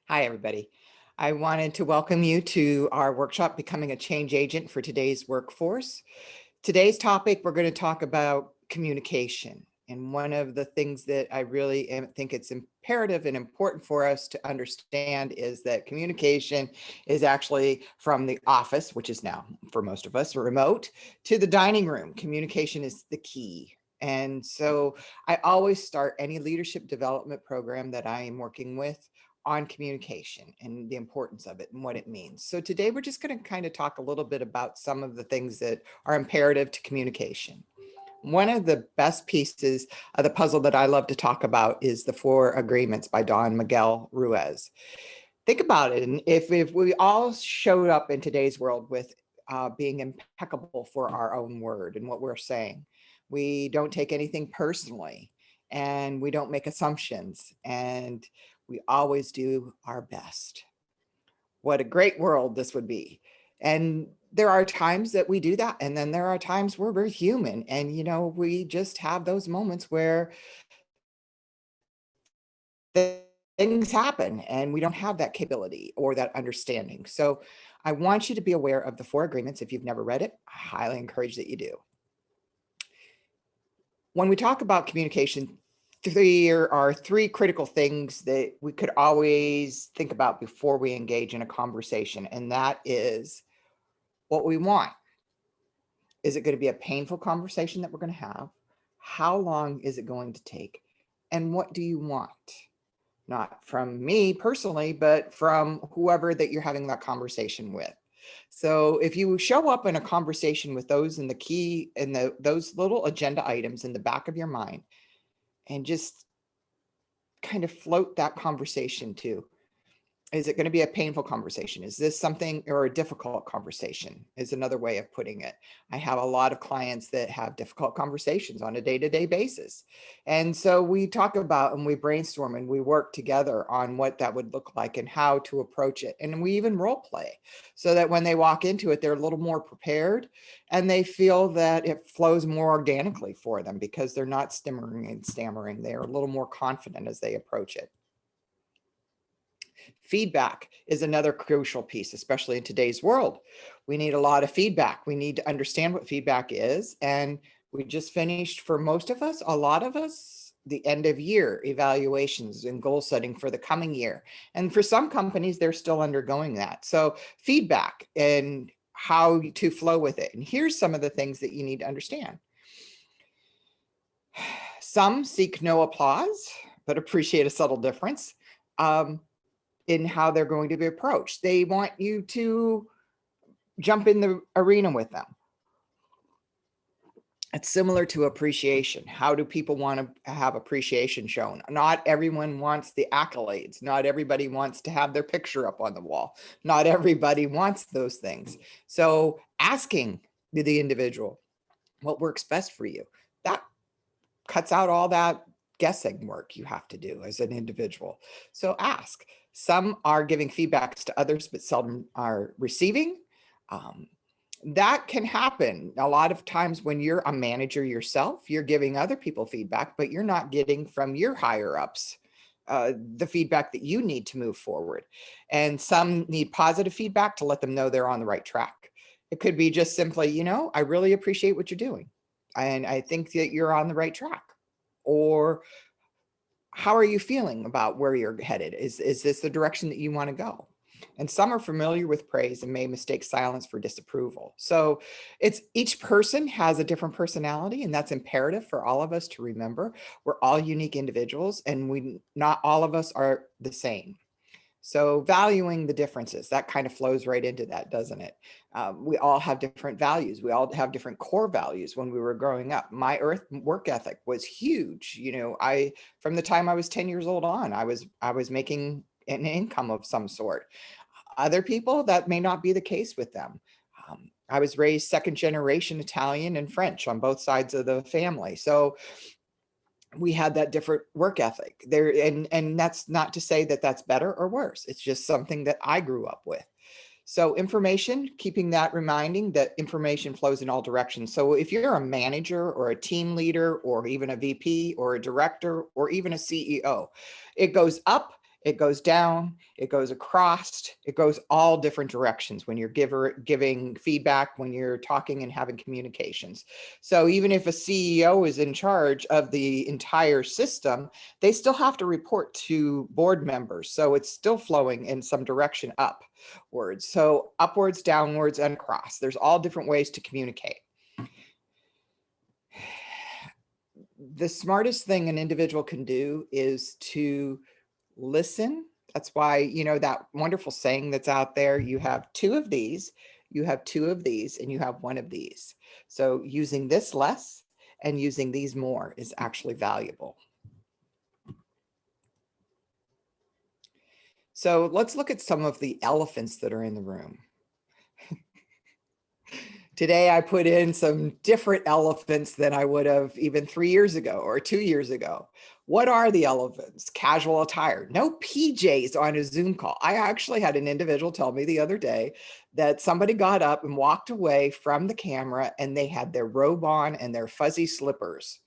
Hi, everybody. I wanted to welcome you to our workshop, Becoming a Change Agent for Today's Workforce. Today's topic, we're going to talk about communication. And one of the things that I really think it's imperative and important for us to understand is that communication is actually from the office, which is now for most of us remote, to the dining room. Communication is the key. And so I always start any leadership development program that I am working with on communication and the importance of it and what it means. So today we're just going to kind of talk a little bit about some of the things that are imperative to communication. One of the best pieces of the puzzle that I love to talk about is the Four Agreements by Don Miguel Ruiz. Think about it. And if we all showed up in today's world with being impeccable for our own word and what we're saying, we don't take anything personally and we don't make assumptions and we always do our best. What a great world this would be. And there are times that we do that. And then there are times where we're human and, we just have those moments where things happen and we don't have that capability or that understanding. So I want you to be aware of the Four Agreements. If you've never read it, I highly encourage that you do. When we talk about communication, there are three critical things that we could always think about before we engage in a conversation. And that is what we want. Is it going to be a painful conversation that we're going to have? How long is it going to take? And what do you want? Not from me personally, but from whoever that you're having that conversation with. So if you show up in a conversation with those in the key and those little agenda items in the back of your mind and just kind of float that conversation too. Is it going to be a painful conversation? Is this something, or a difficult conversation is another way of putting it. I have a lot of clients that have difficult conversations on a day-to-day basis. And so we talk about and we brainstorm and we work together on what that would look like and how to approach it. And we even role play so that when they walk into it, they're a little more prepared and they feel that it flows more organically for them because they're not stammering and stammering. They're a little more confident as they approach it. Feedback is another crucial piece, especially in today's world. We need a lot of feedback. We need to understand what feedback is. And we just finished, for most of us, a lot of us, the end of year evaluations and goal setting for the coming year. And for some companies, they're still undergoing that. So feedback and how to flow with it. And here's some of the things that you need to understand. Some seek no applause, but appreciate a subtle difference. In how they're going to be approached. They want you to jump in the arena with them. It's similar to appreciation. How do people want to have appreciation shown? Not everyone wants the accolades. Not everybody wants to have their picture up on the wall. Not everybody wants those things. So asking the individual what works best for you, that cuts out all that guessing work you have to do as an individual. So ask. Some are giving feedbacks to others, but seldom are receiving. That can happen a lot of times when you're a manager yourself, you're giving other people feedback, but you're not getting from your higher ups the feedback that you need to move forward. And some need positive feedback to let them know they're on the right track. It could be just simply, I really appreciate what you're doing. And I think that you're on the right track. Or how are you feeling about where you're headed? Is this the direction that you want to go? And some are familiar with praise and may mistake silence for disapproval. So it's each person has a different personality, and that's imperative for all of us to remember. We're all unique individuals, and not all of us are the same. So valuing the differences, that kind of flows right into that, doesn't it? We all have different values. We all have different core values when we were growing up. My work ethic was huge. From the time I was 10 years old on, I was making an income of some sort. Other people, that may not be the case with them. I was raised second generation Italian and French on both sides of the family. So we had that different work ethic there. And that's not to say that that's better or worse. It's just something that I grew up with. So information, keeping that reminding that information flows in all directions. So if you're a manager or a team leader or even a VP or a director or even a CEO, it goes up It goes down, it goes across, it goes all different directions when you're giving feedback, when you're talking and having communications. So even if a CEO is in charge of the entire system, they still have to report to board members. So it's still flowing in some direction upwards. So upwards, downwards, and across. There's all different ways to communicate. The smartest thing an individual can do is to listen. That's why, you know, that wonderful saying that's out there, you have two of these, you have two of these, and you have one of these. So using this less and using these more is actually valuable. So let's look at some of the elephants that are in the room. Today, I put in some different elephants than I would have even 3 years ago or 2 years ago. What are the elephants? Casual attire, no PJs on a Zoom call. I actually had an individual tell me the other day that somebody got up and walked away from the camera and they had their robe on and their fuzzy slippers.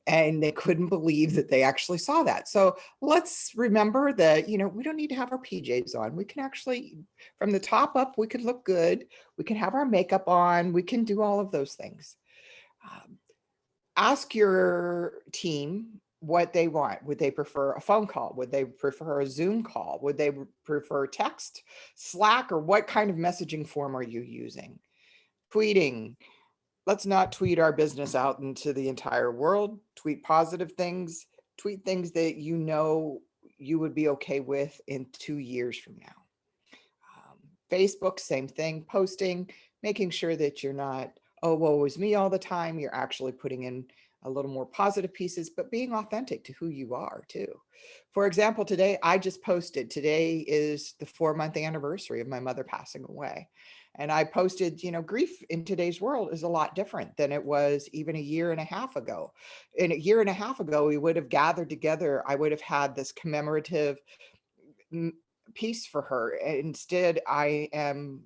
And they couldn't believe that they actually saw that. So let's remember that, you know, we don't need to have our PJs on. We can actually, from the top up, we could look good. We can have our makeup on. We can do all of those things. Ask your team what they want. Would they prefer a phone call? Would they prefer a Zoom call? Would they prefer text, Slack, or what kind of messaging form are you using? Tweeting. Let's not tweet our business out into the entire world. Tweet positive things, tweet things that you know you would be okay with in 2 years from now. Facebook, same thing, posting, making sure that you're not, oh, woe is me all the time. You're actually putting in a little more positive pieces, but being authentic to who you are too. For example, today I just posted, today is the 4-month anniversary of my mother passing away. And I posted, you know, grief in today's world is a lot different than it was even a year and a half ago. And a year and a half ago, we would have gathered together. I would have had this commemorative piece for her. Instead, I am,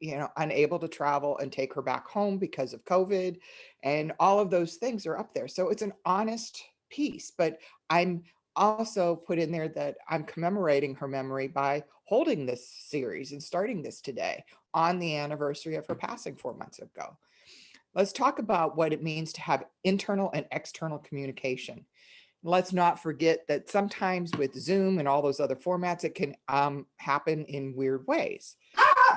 you know, unable to travel and take her back home because of COVID, and all of those things are up there. So it's an honest piece, but I'm also put in there that I'm commemorating her memory by holding this series and starting this today on the anniversary of her passing 4 months ago. Let's talk about what it means to have internal and external communication. Let's not forget that sometimes with Zoom and all those other formats, it can happen in weird ways.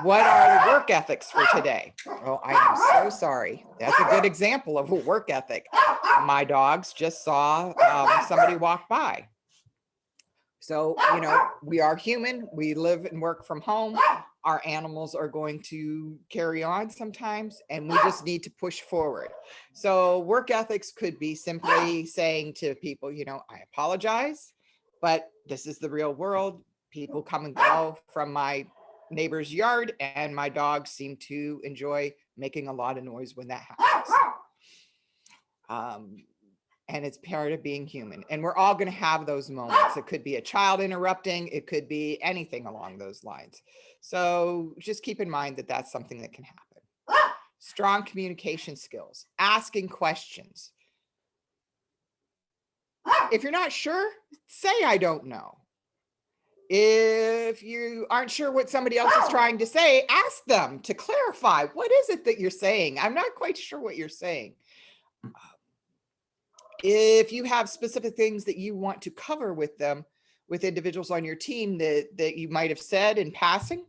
What are the work ethics for today? Oh, I am so sorry. That's a good example of a work ethic. My dogs just saw somebody walk by. So, you know, we are human. We live and work from home. Our animals are going to carry on sometimes, and we just need to push forward. So work ethics could be simply saying to people, you know, I apologize, but this is the real world. People come and go from my neighbor's yard, and my dogs seem to enjoy making a lot of noise when that happens. And it's part of being human. And we're all going to have those moments. It could be a child interrupting. It could be anything along those lines. So just keep in mind that that's something that can happen. Strong communication skills, asking questions. If you're not sure, say, I don't know. If you aren't sure what somebody else is trying to say, ask them to clarify. What is it that you're saying? I'm not quite sure what you're saying. If you have specific things that you want to cover with them, with individuals on your team that you might have said in passing,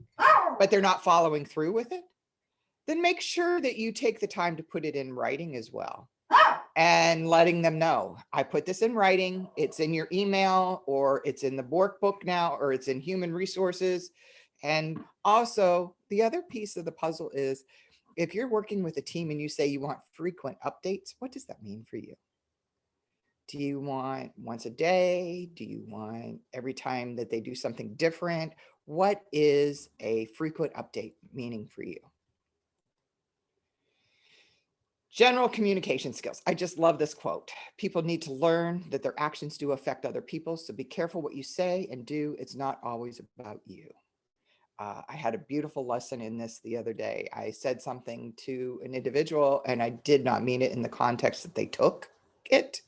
but they're not following through with it, then make sure that you take the time to put it in writing as well. And letting them know, I put this in writing, it's in your email, or it's in the workbook now, or it's in human resources. And also the other piece of the puzzle is, if you're working with a team and you say you want frequent updates, what does that mean for you? Do you want once a day? Do you want every time that they do something different? What is a frequent update meaning for you? General communication skills. I just love this quote. People need to learn that their actions do affect other people. So be careful what you say and do. It's not always about you. I had a beautiful lesson in this the other day. I said something to an individual and I did not mean it in the context that they took it.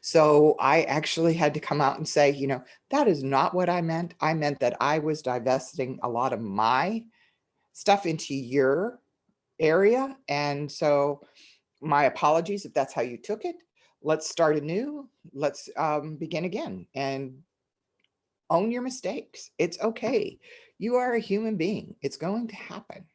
So I actually had to come out and say, that is not what I meant. I meant that I was divesting a lot of my stuff into your area. And so my apologies if that's how you took it. Let's start anew. Let's begin again and own your mistakes. It's okay. You are a human being. It's going to happen.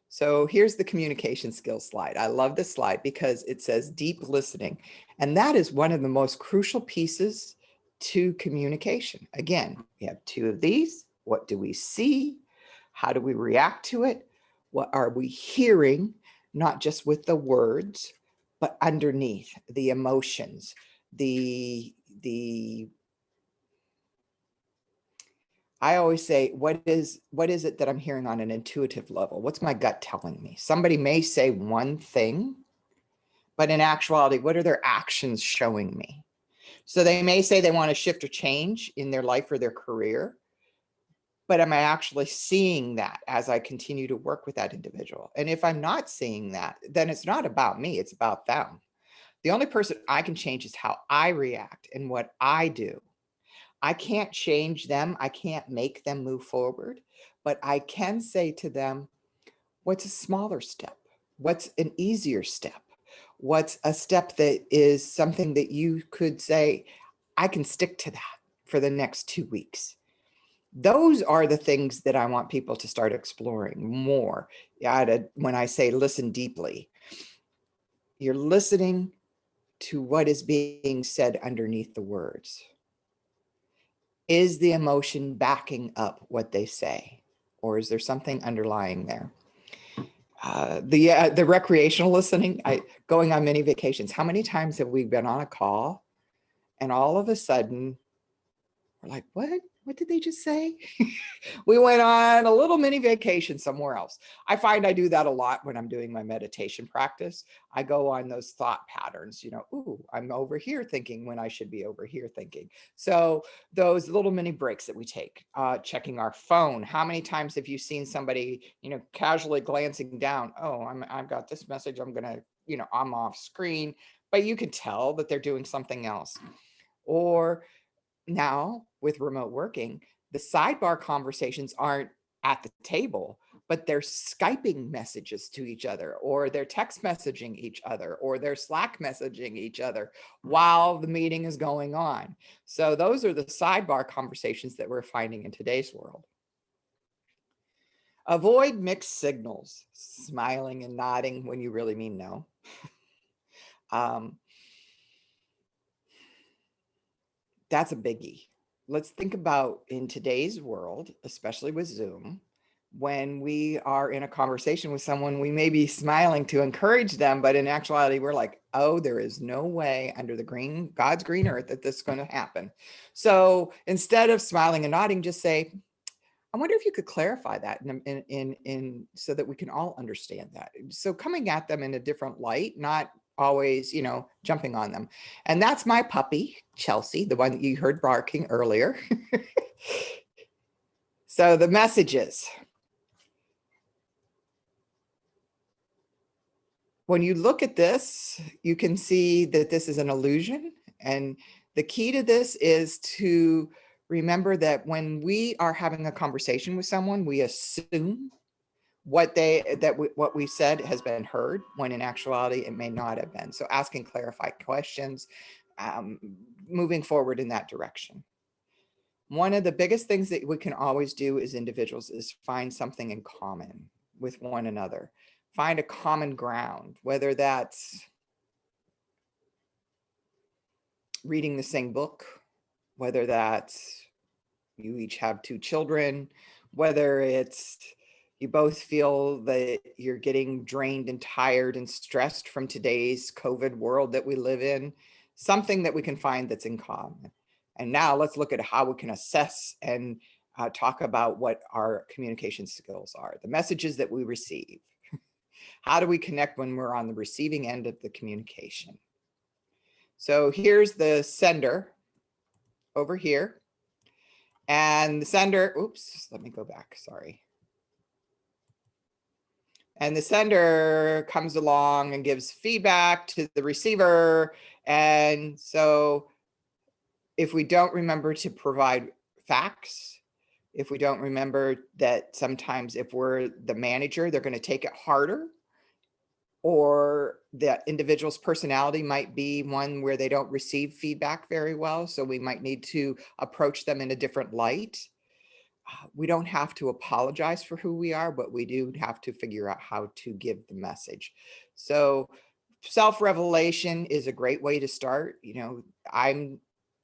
So here's the communication skills slide. I love this slide because it says deep listening. And that is one of the most crucial pieces to communication. Again, we have two of these. What do we see? How do we react to it? What are we hearing? Not just with the words, but underneath the emotions, I always say, what is it that I'm hearing on an intuitive level? What's my gut telling me? Somebody may say one thing, but in actuality, what are their actions showing me? So they may say they want to shift or change in their life or their career, but am I actually seeing that as I continue to work with that individual? And if I'm not seeing that, then it's not about me, it's about them. The only person I can change is how I react and what I do. I can't change them. I can't make them move forward, but I can say to them, what's a smaller step? What's an easier step? What's a step that is something that you could say, I can stick to that for the next 2 weeks? Those are the things that I want people to start exploring more. When I say listen deeply, you're listening to what is being said underneath the words. Is the emotion backing up what they say? Or is there something underlying there? The recreational listening, going on many vacations. How many times have we been on a call and all of a sudden we're like, what did they just say? We went on a little mini vacation somewhere else. I find I do that a lot when I'm doing my meditation practice. I go on those thought patterns, ooh, I'm over here thinking when I should be over here thinking. So those little mini breaks that we take, checking our phone. How many times have you seen somebody, casually glancing down? Oh, I've got this message. I'm going to, I'm off screen, but you can tell that they're doing something else. Or now with remote working, the sidebar conversations aren't at the table, but they're Skyping messages to each other, or they're text messaging each other, or they're Slack messaging each other while the meeting is going on. So those are the sidebar conversations that we're finding in today's world. Avoid mixed signals, smiling and nodding when you really mean no. That's a biggie. Let's think about in today's world, especially with Zoom, when we are in a conversation with someone, we may be smiling to encourage them, but in actuality, we're like, oh, there is no way under the God's green earth that this is going to happen. So instead of smiling and nodding, just say, I wonder if you could clarify that in so that we can all understand that. So coming at them in a different light, not always, jumping on them. And that's my puppy, Chelsea, the one that you heard barking earlier. So the messages. When you look at this, you can see that this is an illusion. And the key to this is to remember that when we are having a conversation with someone, we assume what we said has been heard, when in actuality it may not have been. So asking clarified questions, moving forward in that direction. One of the biggest things that we can always do as individuals is find something in common with one another. Find a common ground, whether that's reading the same book, whether that's you each have 2 children, whether it's you both feel that you're getting drained and tired and stressed from today's COVID world that we live in, something that we can find that's in common. And now let's look at how we can assess and talk about what our communication skills are, the messages that we receive. How do we connect when we're on the receiving end of the communication? So here's the sender over here. And the sender, oops, let me go back, sorry. And the sender comes along and gives feedback to the receiver. And so if we don't remember to provide facts, if we don't remember that sometimes if we're the manager, they're going to take it harder, or that individual's personality might be one where they don't receive feedback very well. So we might need to approach them in a different light. We don't have to apologize for who we are, but we do have to figure out how to give the message. So self-revelation is a great way to start. You know, I'm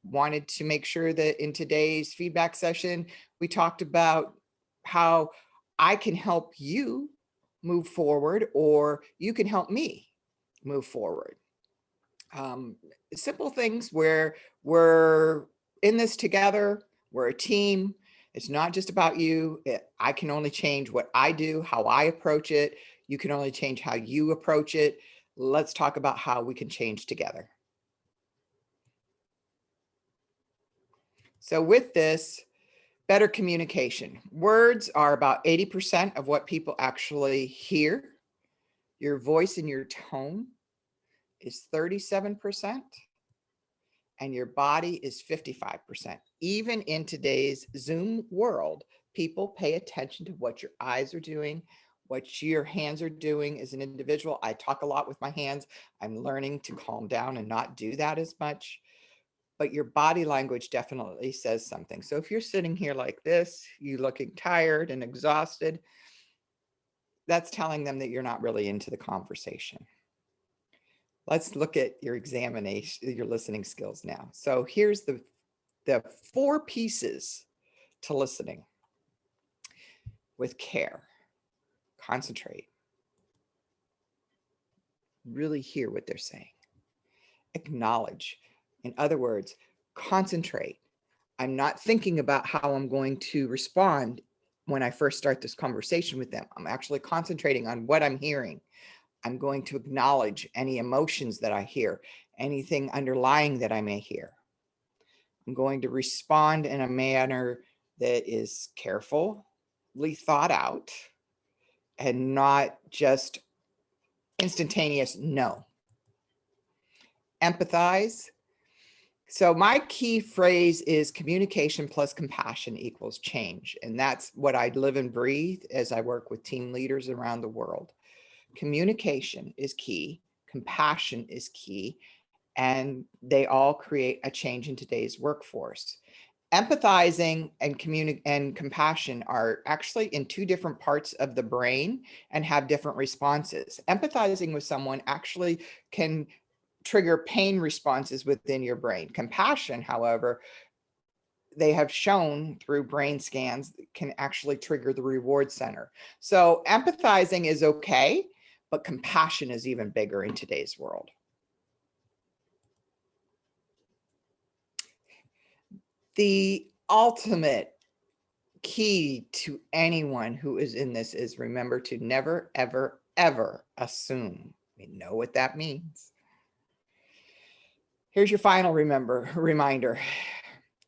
wanted to make sure that in today's feedback session, we talked about how I can help you move forward, or you can help me move forward. Simple things where we're in this together, we're a team. It's not just about you. I can only change what I do, how I approach it. You can only change how you approach it. Let's talk about how we can change together. So with this, better communication. Words are about 80% of what people actually hear. Your voice and your tone is 37%. And your body is 55%. Even in today's Zoom world, people pay attention to what your eyes are doing, what your hands are doing as an individual. I talk a lot with my hands. I'm learning to calm down and not do that as much. But your body language definitely says something. So if you're sitting here like this, you looking tired and exhausted, that's telling them that you're not really into the conversation. Let's look at your examination, your listening skills now. So here's the 4 pieces to listening. With care, concentrate, really hear what they're saying, acknowledge. In other words, concentrate. I'm not thinking about how I'm going to respond when I first start this conversation with them. I'm actually concentrating on what I'm hearing. I'm going to acknowledge any emotions that I hear, anything underlying that I may hear. I'm going to respond in a manner that is carefully thought out and not just instantaneous no. Empathize. So my key phrase is communication plus compassion equals change. And that's what I live and breathe as I work with team leaders around the world. Communication is key, compassion is key, and they all create a change in today's workforce. Empathizing and compassion are actually in 2 different parts of the brain and have different responses. Empathizing with someone actually can trigger pain responses within your brain. Compassion, however, they have shown through brain scans can actually trigger the reward center. So empathizing is okay, but compassion is even bigger in today's world. The ultimate key to anyone who is in this is remember to never, ever, ever assume. We know what that means. Here's your final reminder.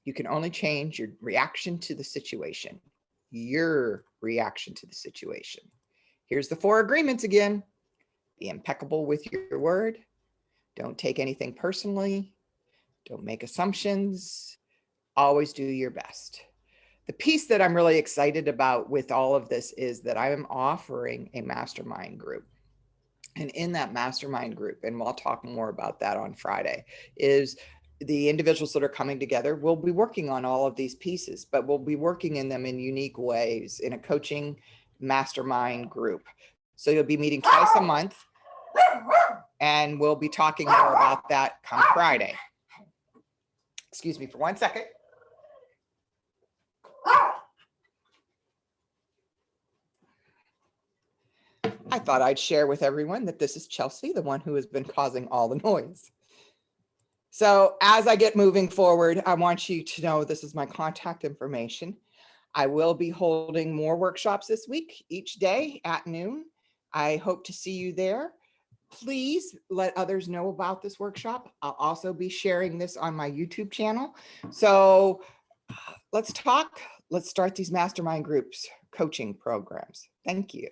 You can only change your reaction to the situation. Your reaction to the situation. Here's the 4 agreements again. Be impeccable with your word. Don't take anything personally. Don't make assumptions. Always do your best. The piece that I'm really excited about with all of this is that I am offering a mastermind group. And in that mastermind group, and we'll talk more about that on Friday, is the individuals that are coming together will be working on all of these pieces, but we'll be working in them in unique ways in a coaching mastermind group. So you'll be meeting twice a month, and we'll be talking more about that come Friday. Excuse me for 1 second. I thought I'd share with everyone that this is Chelsea, the one who has been causing all the noise. So as I get moving forward, I want you to know this is my contact information. I will be holding more workshops this week, each day at noon. I hope to see you there. Please let others know about this workshop. I'll also be sharing this on my YouTube channel. So let's talk. Let's start these mastermind groups, coaching programs. Thank you.